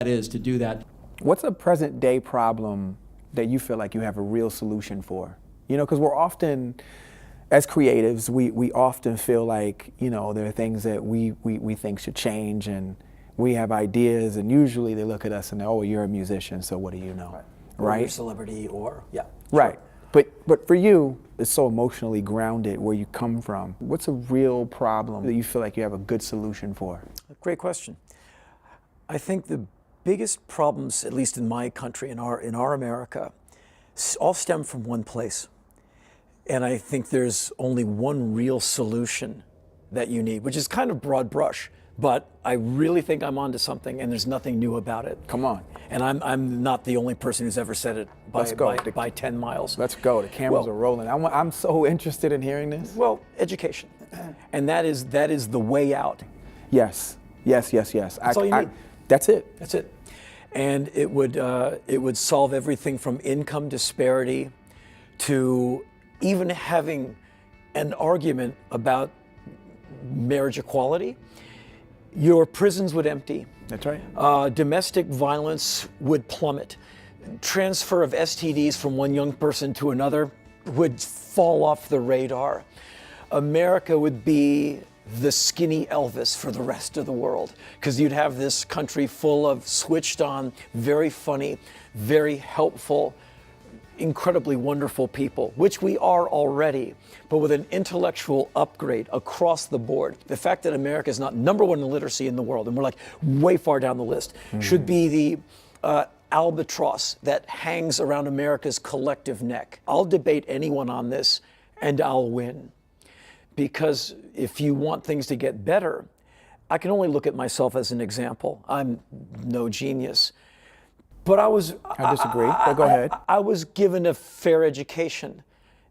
is to do that. What's a present day problem that you feel like you have a real solution for? You know, because we're often, as creatives, we often feel like, you know, there are things that we think should change, and we have ideas, and usually they look at us and, oh, you're a musician, so what do you know? Right? Or you're a celebrity, or, yeah. Right. Sure. But for you, it's so emotionally grounded where you come from. What's a real problem that you feel like you have a good solution for? Great question. I think the biggest problems, at least in my country, in our America, all stem from one place. And I think there's only one real solution that you need, which is kind of broad brush. But I really think I'm onto something, and there's nothing new about it. Come on. And I'm not the only person who's ever said it by 10 miles. Let's go. The cameras are rolling. I'm so interested in hearing this. Well, education. And that is the way out. Yes. That's all you need. That's it. That's it. And it would solve everything from income disparity to even having an argument about marriage equality. Your prisons would empty. That's right. Domestic violence would plummet. Transfer of STDs from one young person to another would fall off the radar. America would be the skinny Elvis for the rest of the world, because you'd have this country full of switched on, very funny, very helpful, incredibly wonderful people, which we are already, but with an intellectual upgrade across the board. The fact that America is not number one in literacy in the world, and we're like way far down the list, should be the albatross that hangs around America's collective neck. I'll debate anyone on this, and I'll win. Because if you want things to get better, I can only look at myself as an example. I'm no genius. But I disagree, but go ahead. I was given a fair education.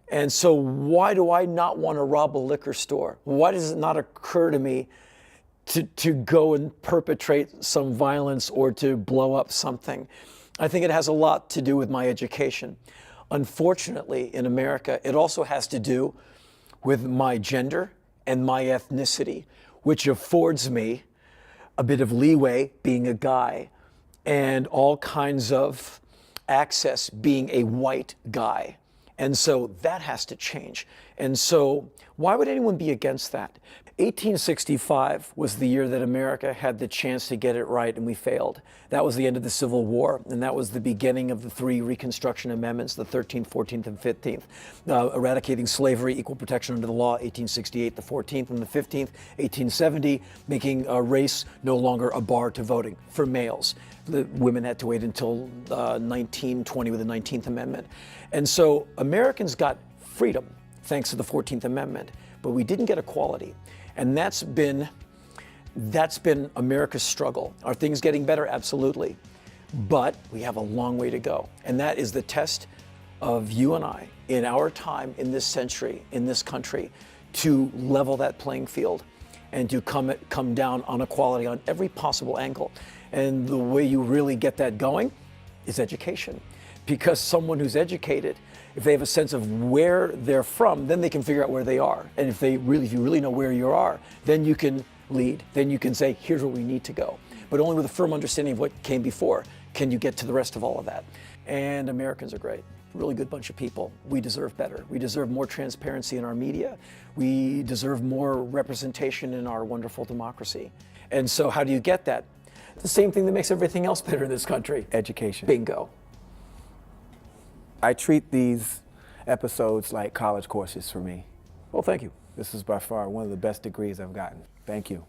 And so why do I not want to rob a liquor store? Why does it not occur to me to go and perpetrate some violence or to blow up something? I think it has a lot to do with my education. Unfortunately, in America, it also has to do with my gender and my ethnicity, which affords me a bit of leeway being a guy, and all kinds of access being a white guy. And so that has to change. And so why would anyone be against that? 1865 was the year that America had the chance to get it right, and we failed. That was the end of the Civil War, and that was the beginning of the three Reconstruction Amendments, the 13th, 14th, and 15th. Eradicating slavery, equal protection under the law, 1868, the 14th and the 15th. 1870, making race no longer a bar to voting for males. The women had to wait until 1920 with the 19th Amendment. And so Americans got freedom thanks to the 14th Amendment, but we didn't get equality. And that's been America's struggle. Are things getting better? Absolutely. But we have a long way to go. And that is the test of you and I in our time, in this century, in this country, to level that playing field and to come down on equality on every possible angle. And the way you really get that going is education. Because someone who's educated, if they have a sense of where they're from, then they can figure out where they are. And if you really know where you are, then you can lead. Then you can say, here's where we need to go. But only with a firm understanding of what came before can you get to the rest of all of that. And Americans are great. Really good bunch of people. We deserve better. We deserve more transparency in our media. We deserve more representation in our wonderful democracy. And so how do you get that? The same thing that makes everything else better in this country. Education. Bingo. I treat these episodes like college courses for me. Well, thank you. This is by far one of the best degrees I've gotten. Thank you.